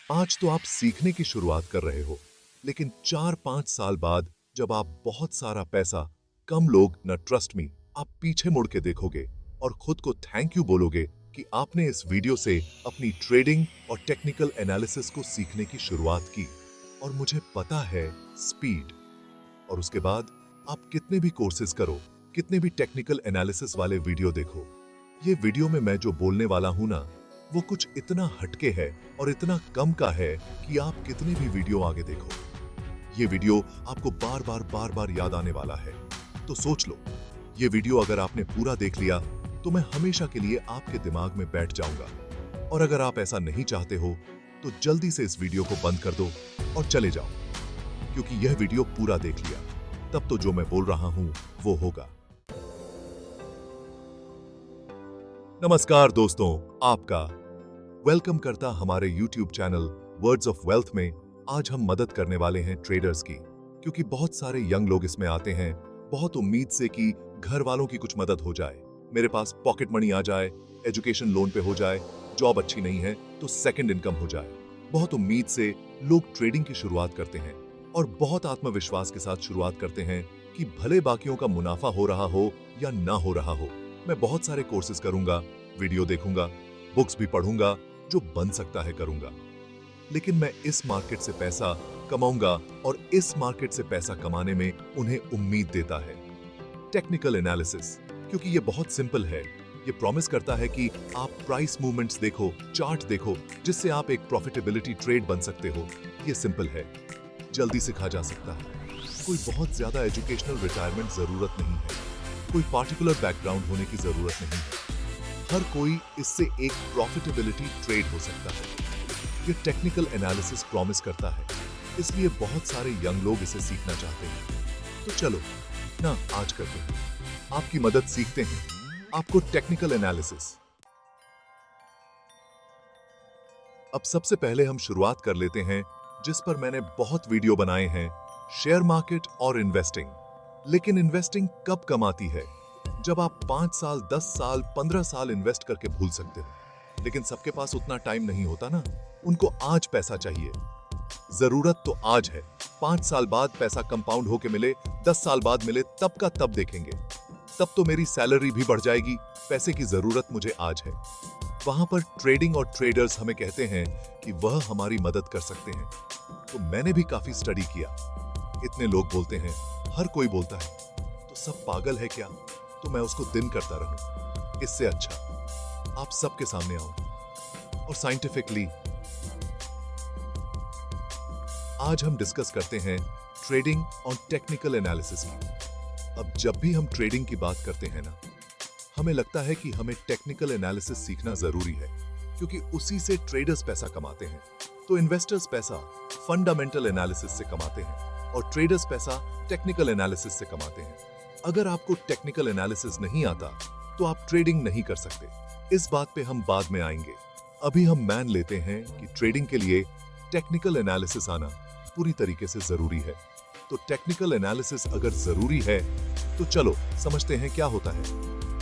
आज तो आप सीखने की शुरुआत कर रहे हो, लेकिन 4-5 साल बाद जब आप बहुत सारा पैसा, कम लोग न ट्रस्ट मी, आप पीछे मुड़ के देखोगे और खुद को थैंक यू बोलोगे कि आपने इस वीडियो से अपनी ट्रेडिंग और टेक्निकल एनालिसिस को सीखने की शुरुआत की। और मुझे पता है, स्पीड। और उसके बाद आप कितने भी कोर्सेज करो, कितने भी टेक्निकल एनालिसिस वाले वीडियो देखो, ये वीडियो में मैं जो बोलने वाला हूं ना, वो कुछ इतना हटके है और इतना कम का है कि आप कितने भी वीडियो आगे देखो, ये वीडियो आपको बार बार याद आने वाला है। तो सोच लो, ये वीडियो अगर आपने पूरा देख लिया तो मैं हमेशा के लिए आपके दिमाग में बैठ जाऊंगा। और अगर आप ऐसा नहीं चाहते हो तो जल्दी से इस वीडियो को बंद कर दो और चले जाओ, क्योंकि यह वीडियो पूरा देख लिया तब तो जो मैं बोल रहा हूं वो होगा। नमस्कार दोस्तों, आपका वेलकम करता हमारे YouTube channel words of wealth में। आज हम मदद करने वाले हैं ट्रेडर्स की, क्योंकि बहुत सारे यंग लोग इसमें आते हैं बहुत उम्मीद से कि घर वालों की कुछ मदद हो जाए, मेरे पास पॉकेट मनी आ जाए, एजुकेशन लोन पे हो जाए, जॉब अच्छी नहीं है तो सेकंड इनकम हो जाए। बहुत उम्मीद से लोग ट्रेडिंग की शुरुआत करते हैं और बहुत आत्मविश्वास के साथ शुरुआत करते हैं कि भले बाकियों का मुनाफा हो रहा हो या ना हो रहा हो, मैं बहुत सारे कोर्सेज करूंगा, वीडियो देखूंगा, बुक्स भी पढ़ूंगा, जो बन सकता है करूंगा, लेकिन मैं इस मार्केट से पैसा कमाऊंगा और इस मार्केट से पैसा कमाने में उन्हें उम्मीद देता है टेक्निकल एनालिसिस, क्योंकि ये बहुत सिंपल है। ये प्रॉमिस करता है कि आप प्राइस मूवमेंट्स देखो, चार्ट देखो, जिससे आप एक प्रॉफिटेबिलिटी ट्रेड बन सकते हो। ये सिंपल है, जल्दी सिखा जा सकता है, कोई बहुत ज्यादा एजुकेशनल रिटायरमेंट जरूरत नहीं है, कोई पार्टिकुलर बैकग्राउंड होने की जरूरत नहीं है, हर कोई इससे एक प्रॉफिटेबिलिटी ट्रेड हो सकता है। ये टेक्निकल एनालिसिस प्रॉमिस करता है, इसलिए बहुत सारे यंग लोग इसे सीखना चाहते हैं। तो चलो ना, आज करते हैं, आपकी मदद सीखते हैं, आपको टेक्निकल एनालिसिस। अब सबसे पहले हम शुरुआत कर लेते हैं जिस पर मैंने बहुत वीडियो बनाए हैं, शेयर मार्केट और इन्वेस्टिंग। लेकिन इन्वेस्टिंग कब कम आती है? जब आप 5 साल, 10 साल, 15 साल इन्वेस्ट करके भूल सकते हो। लेकिन सबके पास उतना टाइम नहीं होता ना, उनको आज पैसा चाहिए। जरूरत तो आज है, 5 साल बाद पैसा कंपाउंड होके मिले, 10 साल बाद मिले, तब का तब देखेंगे। तब तो मेरी सैलरी भी बढ़ जाएगी, पैसे की जरूरत मुझे आज है। वहां पर ट्रेडिंग और ट्रेडर्स हमें कहते हैं कि वह हमारी मदद कर सकते हैं। तो मैंने भी काफी स्टडी किया। इतने लोग बोलते हैं, हर कोई बोलता है, तो सब पागल है क्या? तो मैं उसको दिन करता रहूं। इससे अच्छा आप सबके सामने आऊं और साइंटिफिकली आज हम डिस्कस करते हैं ट्रेडिंग और टेक्निकल एनालिसिस की। अब जब भी हम ट्रेडिंग की बात करते हैं ना, हमें लगता है कि हमें टेक्निकल एनालिसिस सीखना जरूरी है, क्योंकि उसी से ट्रेडर्स पैसा कमाते हैं। तो इन्वेस्टर्स पैसा फंडामेंटल एनालिसिस से कमाते हैं और ट्रेडर्स पैसा टेक्निकल एनालिसिस से कमाते हैं। अगर आपको टेक्निकल एनालिसिस नहीं आता तो आप ट्रेडिंग नहीं कर सकते। इस बात पे हम बाद में आएंगे। अभी हम मान लेते हैं कि ट्रेडिंग के लिए टेक्निकल एनालिसिस आना पूरी तरीके से जरूरी है। तो टेक्निकल एनालिसिस अगर जरूरी है तो चलो समझते हैं क्या होता है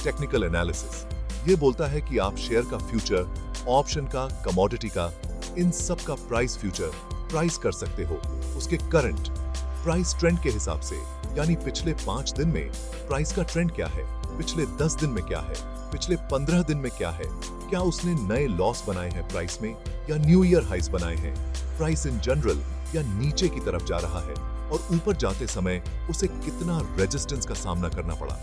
टेक्निकल एनालिसिस। ये बोलता है कि आप शेयर का फ्यूचर, ऑप्शन का, कमोडिटी का, इन सब का प्राइस फ्यूचर प्राइस कर सकते हो उसके करंट प्राइस ट्रेंड के हिसाब से। यानी पिछले 5 दिन में प्राइस का ट्रेंड क्या है, पिछले 10 दिन में क्या है, पिछले 15 दिन में क्या है, क्या उसने नए लॉस बनाए हैं प्राइस में या न्यू ईयर हाइस बनाए हैं, प्राइस इन जनरल या नीचे की तरफ जा रहा है और ऊपर जाते समय उसे कितना रेजिस्टेंस का सामना करना पड़ा।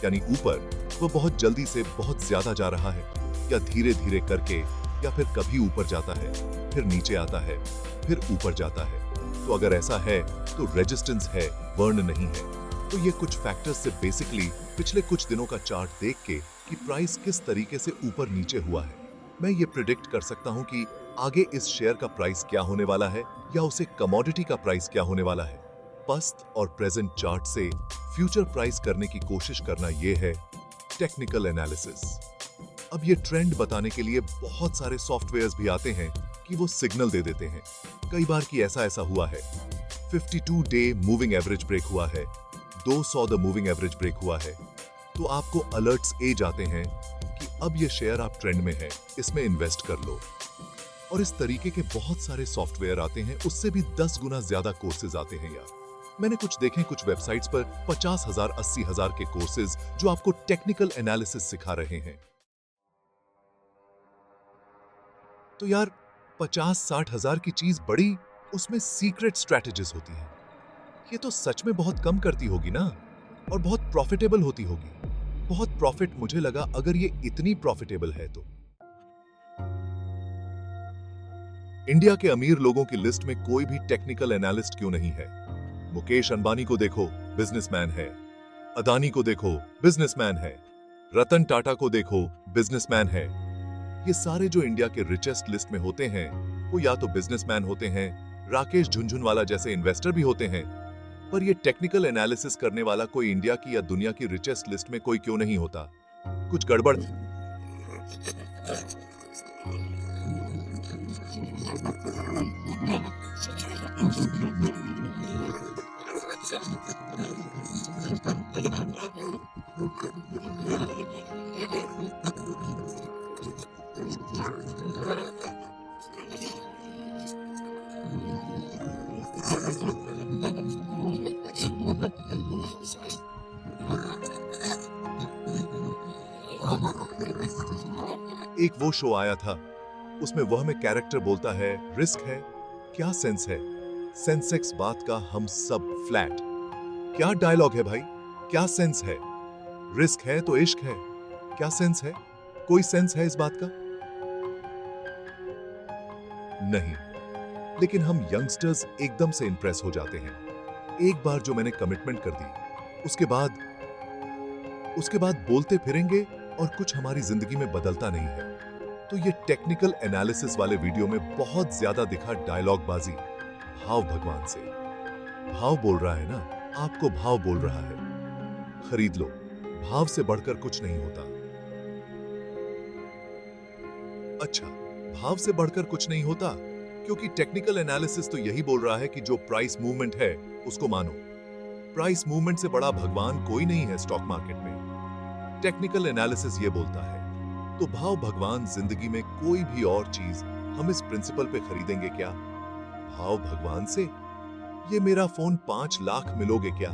यानी ऊपर वो बहुत जल्दी से बहुत ज्यादा जा रहा है या धीरे धीरे करके, या फिर कभी ऊपर जाता है, फिर नीचे आता है, फिर ऊपर जाता है। तो अगर ऐसा है तो रेजिस्टेंस है, वर्ण नहीं है। तो ये कुछ फैक्टर्स से बेसिकली पिछले कुछ दिनों का चार्ट देख के कि प्राइस किस तरीके से ऊपर नीचे हुआ है, मैं ये प्रिडिक्ट कर सकता हूं कि आगे इस शेयर का प्राइस क्या होने वाला है या उसे कमोडिटी का प्राइस क्या होने वाला है। पास्ट और प्रेजेंट चार्ट से फ्यूचर प्राइस करने की कोशिश करना यह है टेक्निकल एनालिसिस। अब ये ट्रेंड बताने के लिए बहुत सारे सॉफ्टवेयर्स भी आते हैं कि वो सिग्नल दे देते हैं। कई बार कि ऐसा हुआ है, 52 डे मूविंग एवरेज ब्रेक हुआ है, 200 द मूविंग एवरेज ब्रेक हुआ है, तो आपको अलर्ट्स ए जाते हैं कि अब ये शेयर आप ट्रेंड में है, इसमें इन्वेस्ट कर लो। और इस तरीके के बहुत सारे सॉफ्टवेयर आते हैं, उससे भी 10 गुना ज्यादा कोर्सेज आते हैं यार। मैंने कुछ देखे कुछ वेबसाइट्स पर 50,000 80,000 के कोर्सेज जो आपको टेक्निकल एनालिसिस सिखा रहे हैं। तो यार 50-60 हजार की चीज बड़ी, उसमें सीक्रेट स्ट्रैटेजीज होती हैं। ये तो सच में बहुत कम करती होगी ना, और बहुत प्रॉफिटेबल होती होगी। बहुत प्रॉफिट मुझे लगा अगर ये इतनी प्रॉफिटेबल है तो। इंडिया के अमीर लोगों की लिस्ट में कोई भी टेक्निकल एनालिस्ट क्यों नहीं है? मुकेश अंबानी को देखो, बिजनेसमैन है। अदानी को देखो, बिजनेसमैन है। रतन टाटा को देखो, बिजनेसमैन है। ये सारे जो इंडिया के रिचेस्ट लिस्ट में होते हैं वो या तो बिजनेसमैन होते हैं, राकेश झुनझुनवाला जैसे इन्वेस्टर भी होते हैं, पर ये टेक्निकल एनालिसिस करने वाला कोई इंडिया की या दुनिया की रिचेस्ट लिस्ट में कोई क्यों नहीं होता? कुछ गड़बड़। एक वो शो आया था, उसमें वह में कैरेक्टर बोलता है रिस्क है, क्या सेंस है, सेंसेक्स बात का हम सब फ्लैट। क्या डायलॉग है भाई, क्या सेंस है? रिस्क है तो इश्क है, क्या सेंस है? कोई सेंस है इस बात का? नहीं। लेकिन हम यंगस्टर्स एकदम से इंप्रेस हो जाते हैं। एक बार जो मैंने कमिटमेंट कर दी, उसके बाद बोलते फिरेंगे और कुछ हमारी जिंदगी में बदलता नहीं है। तो ये टेक्निकल एनालिसिस वाले वीडियो में बहुत ज्यादा दिखा डायलॉग बाजी, भाव भगवान से। भाव बोल रहा है ना, आपको भाव बोल रहा है, खरीद लो, भाव से बढ़कर कुछ नहीं होता। अच्छा, भाव से बढ़कर कुछ नहीं होता, क्योंकि टेक्निकल एनालिसिस तो यही बोल रहा है कि जो प्राइस मूवमेंट है उसको मानो। प्राइस मूवमेंट से बड़ा भगवान कोई नहीं है स्टॉक मार्केट में। टेक्निकल एनालिसिस ये बोलता है, तो भाव भगवान जिंदगी में कोई भी और चीज हम इस प्रिंसिपल पे खरीदेंगे क्या? भाव भगवान से? ये मेरा फोन 5 लाख मिलोगे क्या?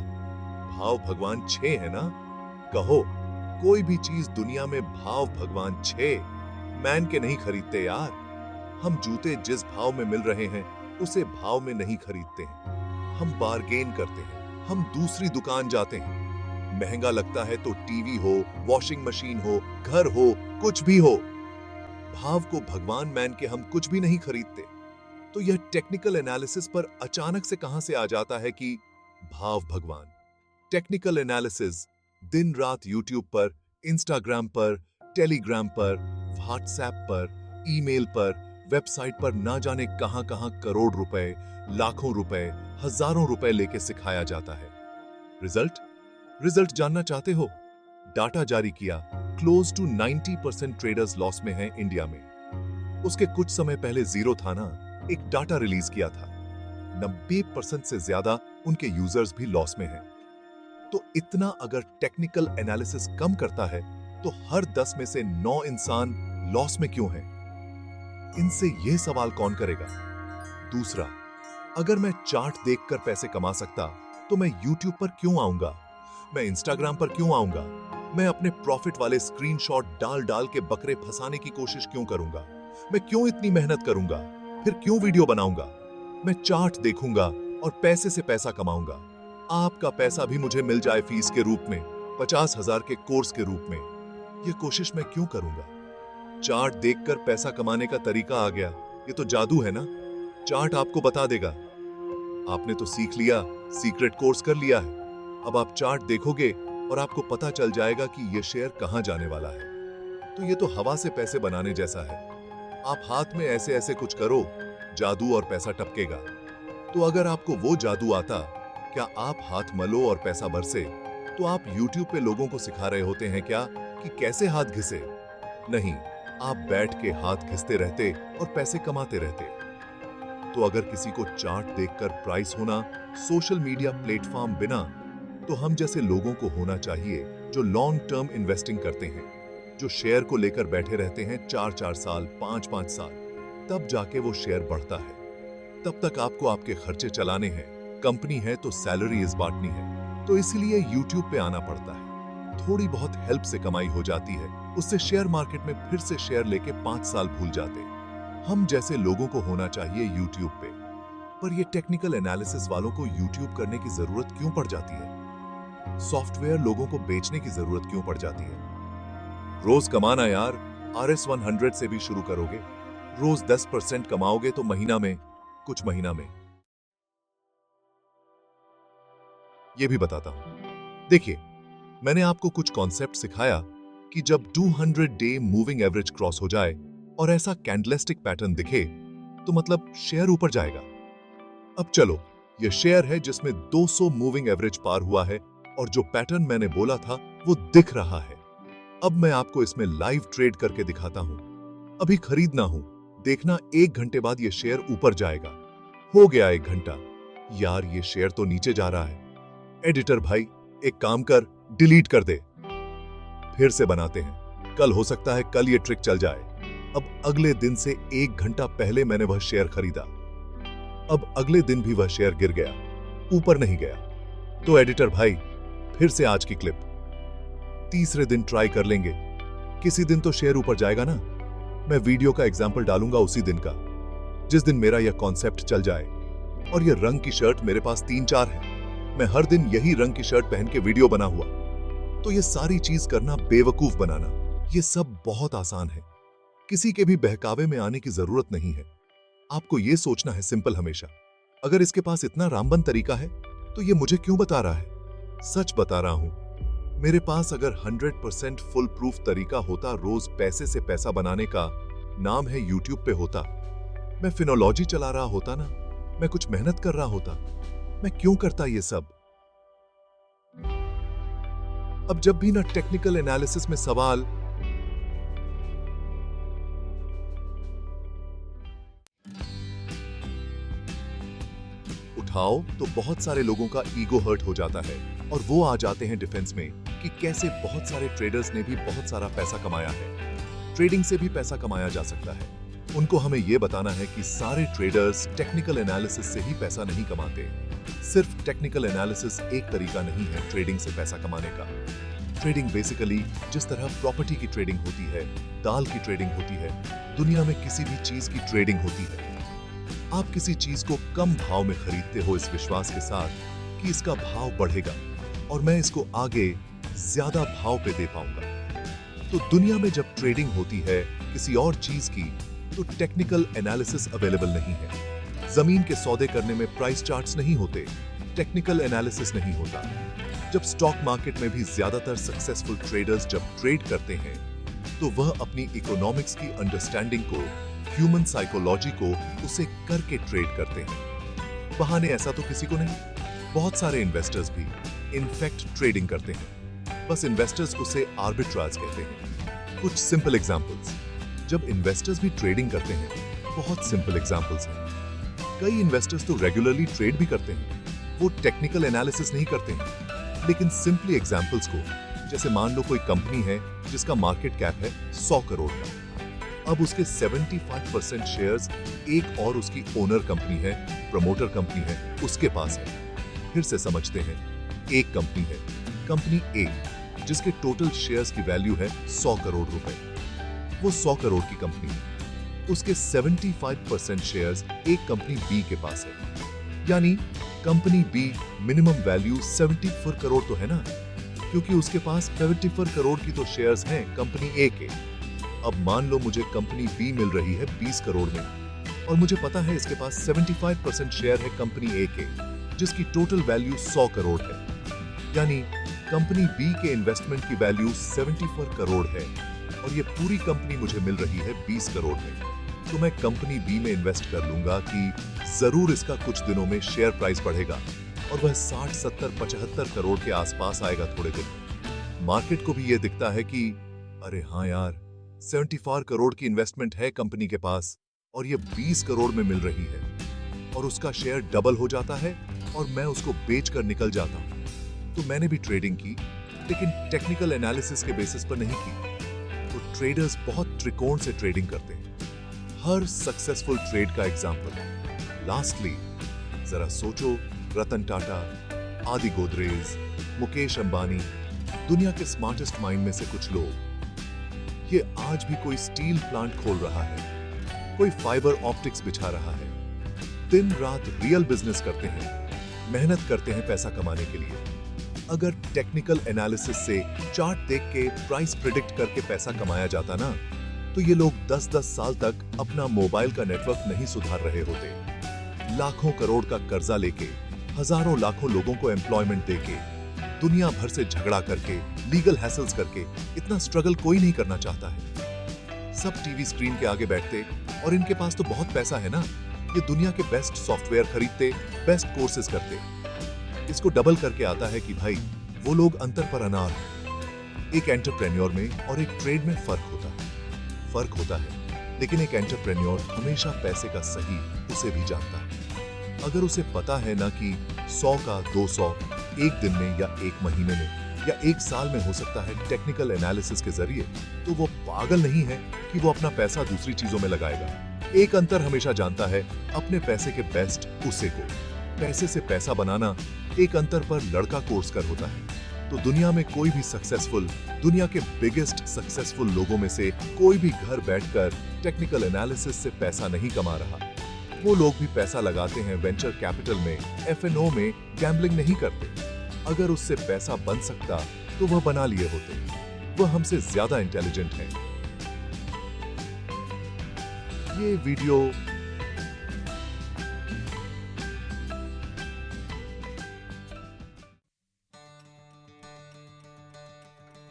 भाव भगवान 6 है ना? कहो, कोई भी चीज दुनिया में भाव भगवान 6 मैन के नहीं खरीदते यार। हम जूते जिस भाव में मिल रहे हैं उसे भाव में नहीं खरीदते हैं, हम बार्गेन करते हैं, हम दूसरी दुकान जाते हैं। महंगा लगता है तो टीवी हो, वॉशिंग मशीन हो, घर हो, कुछ भी हो, भाव को भगवान मान के हम कुछ भी नहीं खरीदते। तो यह टेक्निकल एनालिसिस पर अचानक से कहां से आ जाता है कि भाव भगवान? टेक्निकल एनालिसिस दिन रात यूट्यूब पर, इंस्टाग्राम पर, टेलीग्राम पर, व्हाट्सएप पर, ईमेल पर, वेबसाइट पर ना जाने कहां कहां करोड़ रुपए, लाखों रुपए, हजारों रुपए लेके सिखाया जाता है। रिजल्ट जानना चाहते हो? डाटा जारी किया, क्लोज टू 90% ट्रेडर्स लॉस में हैं इंडिया में। उसके कुछ समय पहले जीरो था ना, एक डाटा रिलीज किया था, 90% से ज्यादा उनके यूजर्स भी लॉस में हैं। तो इतना अगर टेक्निकल एनालिसिस कम करता है तो हर 10 में से 9 इंसान लॉस में क्यों हैं? इनसे यह सवाल कौन करेगा? दूसरा, अगर मैं चार्ट देखकर पैसे कमा सकता तो मैं यूट्यूब पर क्यों आऊंगा? मैं इंस्टाग्राम पर क्यों आऊंगा? मैं अपने प्रॉफिट वाले स्क्रीनशॉट डाल डाल के बकरे फंसाने की कोशिश क्यों करूंगा? मैं क्यों इतनी मेहनत करूंगा? फिर क्यों वीडियो बनाऊंगा? मैं चार्ट देखूंगा और पैसे से पैसा कमाऊंगा। आपका पैसा भी मुझे मिल जाए फीस के रूप में, 50,000 के कोर्स के रूप में, यह कोशिश मैं क्यों करूंगा? चार्ट देखकर पैसा कमाने का तरीका आ गया, ये तो जादू है ना। चार्ट आपको बता देगा। आपने तो सीख लिया, सीक्रेट कोर्स कर लिया है। अब आप चार्ट देखोगे और आपको पता चल जाएगा कि यह शेयर कहां जाने वाला है। तो ये तो हवा से पैसे बनाने जैसा है। आप हाथ में ऐसे ऐसे कुछ करो, जादू और पैसा टपकेगा। तो अगर आपको वो जादू आता, क्या आप हाथ मलो और पैसा बरसे? तो आप YouTube पे लोगों को सिखा रहे होते हैं क्या कि कैसे हाथ घिसे? नहीं, आप बैठ के हाथ घिसते रहते और पैसे कमाते रहते। तो अगर किसी को चार्ट देखकर प्राइस होना, सोशल मीडिया प्लेटफॉर्म बिना, तो हम जैसे लोगों को होना चाहिए जो लॉन्ग टर्म इन्वेस्टिंग करते हैं, जो शेयर को लेकर बैठे रहते हैं 4-4 साल, 5-5 साल, तब जाके वो शेयर बढ़ता है। तब तक आपको आपके खर्चे चलाने हैं, कंपनी है तो सैलरी इस बांटनी है, तो इसलिए YouTube पे आना पड़ता है। थोड़ी बहुत हेल्प से कमाई हो जाती है, उससे शेयर मार्केट में फिर से शेयर लेके 5 साल भूल जाते। हम जैसे लोगों को होना चाहिए YouTube पे, पर ये टेक्निकल एनालिसिस वालों को YouTube करने की जरूरत क्यों पड़ जाती है? सॉफ्टवेयर लोगों को बेचने की जरूरत क्यों पड़ जाती है? रोज कमाना यार, RS 100 से भी शुरू करोगे, रोज 10% कमाओगे तो महीना में, कुछ महीना में। ये भी बताता हूं। देखिए, मैंने आपको कुछ कॉन्सेप्ट सिखाया कि जब 200 डे मूविंग एवरेज क्रॉस हो जाए और ऐसा कैंडलस्टिक पैटर्न दिखे, तो मतलब शेयर ऊपर जाएगा। अब चलो, ये शेयर है जिसमें 200 मूविंग एवरेज पार हुआ है और जो पैटर्न मैंने बोला था वो दिख रहा है। अब मैं आपको इसमें लाइव ट्रेड करके दिखाता हूं। अभी खरीदना हूं, देखना 1 घंटे बाद ये शेयर ऊपर जाएगा। हो गया 1 घंटा, यार ये शेयर तो नीचे जा रहा है। एडिटर भाई, एक काम कर, डिलीट कर दे। फिर से बनाते हैं, कल हो सकता है कल ये ट्रिक चल जाए। अब अगले दिन से 1 घंटा पहले मैंने वह शेयर खरीदा। अब अगले दिन भी वह शेयर गिर गया, ऊपर नहीं गया। तो एडिटर भाई, फिर से आज की क्लिप। तीसरे दिन ट्राई कर लेंगे, किसी दिन तो शेयर ऊपर जाएगा ना। मैं वीडियो का एग्जाम्पल डालूंगा उसी दिन का, जिस दिन मेरा यह कॉन्सेप्ट चल जाए। और यह रंग की शर्ट मेरे पास 3-4 है, मैं हर दिन यही रंग की शर्ट पहन के वीडियो बना हुआ। तो ये सारी चीज करना, बेवकूफ बनाना, ये सब बहुत आसान है। किसी के भी बहकावे में आने की जरूरत नहीं है। आपको ये सोचना है सिंपल हमेशा, अगर इसके पास इतना रामबन तरीका है तो ये मुझे क्यों बता रहा है? सच बता रहा हूं, मेरे पास अगर 100% फुल प्रूफ तरीका होता रोज पैसे से पैसा बनाने का, नाम है YouTube पे होता। मैं फिनोलॉजी चला रहा होता ना, मैं कुछ मेहनत कर रहा होता। मैं क्यों करता ये सब? अब जब भी ना टेक्निकल एनालिसिस में सवाल उठाओ तो बहुत सारे लोगों का ईगो हर्ट हो जाता है और वो आ जाते हैं डिफेंस में कि कैसे बहुत सारे ट्रेडर्स ने भी बहुत सारा पैसा कमाया है। ट्रेडिंग से भी पैसा कमाया जा सकता है। उनको हमें यह बताना है कि सारे ट्रेडर्स टेक्निकल एनालिसिस से ही पैसा नहीं कमाते। सिर्फ टेक्निकल एनालिसिस एक तरीका नहीं है ट्रेडिंग से पैसा कमाने का। ट्रेडिंग बेसिकली जिस तरह प्रॉपर्टी की ट्रेडिंग होती है, दाल की ट्रेडिंग होती है, दुनिया में किसी भी चीज की ट्रेडिंग होती है। आप किसी चीज को कम भाव में खरीदते हो इस विश्वास के साथ कि इसका भाव बढ़ेगा और मैं इसको आगे ज्यादा भाव पे दे पाऊंगा। तो दुनिया में जब ट्रेडिंग होती है किसी और चीज की, तो टेक्निकल एनालिसिस अवेलेबल नहीं है। जमीन के सौदे करने में प्राइस चार्ट्स नहीं होते, टेक्निकल एनालिसिस नहीं होता। जब स्टॉक मार्केट में भी ज्यादातर सक्सेसफुल ट्रेडर्स जब ट्रेड करते हैं, तो वह अपनी इकोनॉमिक्स की अंडरस्टैंडिंग को, ह्यूमन साइकोलॉजी को उसे करके ट्रेड करते हैं। बहाने ऐसा तो किसी को नहीं। बहुत सारे इन्वेस्टर्स भी इनफैक्ट ट्रेडिंग करते हैं, बस इन्वेस्टर्स उसे आर्बिट्राज कहते हैं। कुछ सिंपल एग्जांपल्स। जब इन्वेस्टर्स भी ट्रेडिंग करते हैं, बहुत सिंपल एग्जांपल्स हैं। कई इन्वेस्टर्स तो रेगुलरली ट्रेड भी करते हैं, वो टेक्निकल एनालिसिस नहीं करते हैं, लेकिन सिंपली एग्जांपल्स को, जैसे मान लो कोई कंपनी है जिसका मार्केट कैप है 100 करोड़ का। अब उसके 75% शेयर्स एक और उसकी ओनर कंपनी है, प्रमोटर कंपनी है, उसके पास है। फिर से समझते हैं, एक कंपनी है, कंपनी ए, जिसके टोटल शेयर्स की वैल्यू है 100 करोड़ रुपए। वो 100 करोड़ की कंपनी है, उसके 75% शेयर्स एक कंपनी बी के पास है। यानी company B minimum value 74 crore तो है ना, क्योंकि उसके पास 74 करोड़ की तो शेयर्स हैं कंपनी ए के। अब मान लो मुझे कंपनी बी मिल रही है 20 करोड़ में और मुझे पता है इसके पास 75% शेयर है कंपनी ए के, जिसकी टोटल वैल्यू 100 करोड़ है। यानी कंपनी बी के इन्वेस्टमेंट की वैल्यू 74 करोड़ है और ये पूरी कंपनी मुझे मिल रही है 20 करोड़ में। तो मैं कंपनी बी में इन्वेस्ट कर लूंगा कि जरूर इसका कुछ दिनों में शेयर प्राइस बढ़ेगा और वह 60, 70, 75 करोड़ के आसपास आएगा थोड़े दिन। मार्केट को भी यह दिखता है कि अरे हाँ यार, 74 करोड़ की इन्वेस्टमेंट है कंपनी के पास और ये 20 करोड़ में मिल रही है और उसका शेयर डबल हो जाता है और मैं उसको बेचकर निकल जाता हूं। तो मैंने भी ट्रेडिंग की, लेकिन टेक्निकल एनालिसिस के बेसिस पर नहीं की। तो ट्रेडर्स बहुत त्रिकोण से ट्रेडिंग करते हैं। हर सक्सेसफुल ट्रेड का एग्जाम्पल। लास्टली, जरा सोचो, रतन टाटा, आदि गोदरेज, मुकेश अंबानी, दुनिया के स्मार्टेस्ट माइंड में से कुछ लोग, ये आज भी कोई स्टील प्लांट खोल रहा है, कोई फाइबर ऑप्टिक्स बिछा रहा है, दिन रात रियल बिजनेस करते हैं, मेहनत करते हैं पैसा कमाने के लिए। अगर टेक्निकल एनालिसिस से चार्ट देख के प्राइस प्रिडिक्ट करके पैसा कमाया जाता ना, तो ये लोग 10-10 साल तक अपना मोबाइल का नेटवर्क नहीं सुधार रहे होते। लाखों करोड़ का कर्जा लेके, हजारों लाखों लोगों को एम्प्लॉयमेंट देके, दुनिया भर से झगड़ा करके, लीगल हैसल्स करके, इतना स्ट्रगल कोई नहीं करना चाहता है। सब टीवी स्क्रीन के आगे बैठते, और इनके पास तो बहुत पैसा है ना, ये दुनिया के बेस्ट सॉफ्टवेयर खरीदते, बेस्ट कोर्सेज करते। इसको डबल करके आता है कि भाई वो लोग अंतर पर अनार हैं। एक एंटरप्रेन्योर में और एक ट्रेड में फर्क होता है, लेकिन एक एंटरप्रेन्योर हमेशा पैसे का सही उसे भी जानता है। अगर उसे पता है ना कि 100 का 200 एक दिन में या एक महीने में या एक साल में हो सकता है टेक्निकल एनालिसिस के जरिए, तो वो पागल नहीं है कि वो अपना पैसा दूसरी चीजों में लगाएगा। एक अंतर हमेशा जानता है, अपने पैसे के बेस्ट उसे को। पैसे से पैसा बनाना एक अंतर पर लड़का कोर्स कर होता है। तो दुनिया में कोई भी सक्सेसफुल, दुनिया के बिगेस्ट सक्सेसफुल लोगों में से कोई भी घर बैठकर टेक्निकल एनालिसिस से पैसा नहीं कमा रहा। वो लोग भी पैसा लगाते हैं वेंचर कैपिटल में, F&O में, गैम्बलिंग नहीं करते। अगर उससे पैसा बन सकता तो वह बना लिए होते। वह हमसे ज्यादा इंटेलिजेंट है। ये वीडियो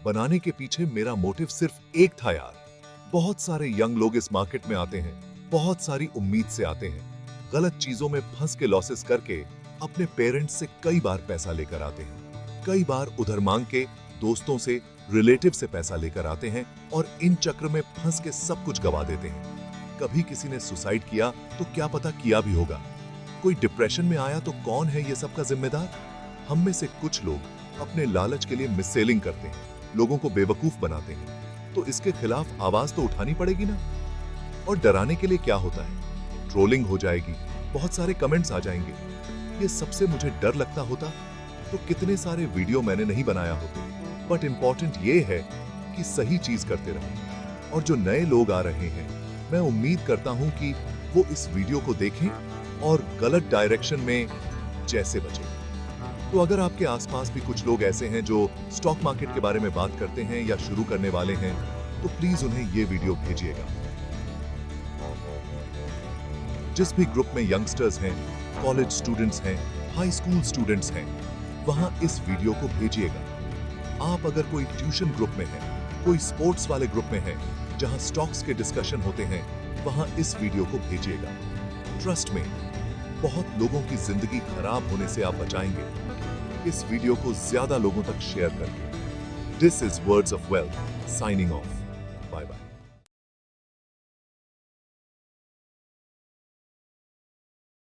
बनाने के पीछे मेरा मोटिव सिर्फ एक था यार। बहुत सारे यंग लोग इस मार्केट में आते हैं, बहुत सारी उम्मीद से आते हैं, गलत चीजों में फंस के लॉसेस करके अपने पेरेंट्स से कई बार पैसा लेकर आते हैं, कई बार उधर मांग के दोस्तों से, रिलेटिव से पैसा लेकर आते हैं और इन चक्र में फंस के सब कुछ गवा देते हैं। कभी किसी ने सुसाइड किया तो क्या पता किया भी होगा। कोई डिप्रेशन में आया तो कौन है ये सब का जिम्मेदार? हम में से कुछ लोग अपने लालच के लिए मिससेलिंग करते हैं, लोगों को बेवकूफ बनाते हैं, तो इसके खिलाफ आवाज तो उठानी पड़ेगी ना। और डराने के लिए क्या होता है? ट्रोलिंग हो जाएगी, बहुत सारे कमेंट्स आ जाएंगे। ये सबसे मुझे डर लगता होता तो कितने सारे वीडियो मैंने नहीं बनाया होते। बट इंपॉर्टेंट ये है कि सही चीज करते रहें। और जो नए लोग आ रहे हैं, मैं उम्मीद करता हूं कि वो इस वीडियो को देखें और गलत डायरेक्शन में जैसे बचें। तो अगर आपके आसपास भी कुछ लोग ऐसे हैं जो स्टॉक मार्केट के बारे में बात करते हैं या शुरू करने वाले हैं, तो प्लीज उन्हें ये वीडियो भेजिएगा। जिस भी ग्रुप में यंगस्टर्स हैं, कॉलेज स्टूडेंट्स हैं, हाई स्कूल स्टूडेंट्स हैं, वहां इस वीडियो को भेजिएगा। आप अगर कोई ट्यूशन ग्रुप में है, कोई स्पोर्ट्स वाले ग्रुप में है जहां स्टॉक्स के डिस्कशन होते हैं, वहां इस वीडियो को भेजिएगा। ट्रस्ट में, बहुत लोगों की जिंदगी खराब होने से आप बचाएंगे इस वीडियो को ज्यादा लोगों तक शेयर करके। This is words of wealth, signing off. Bye bye.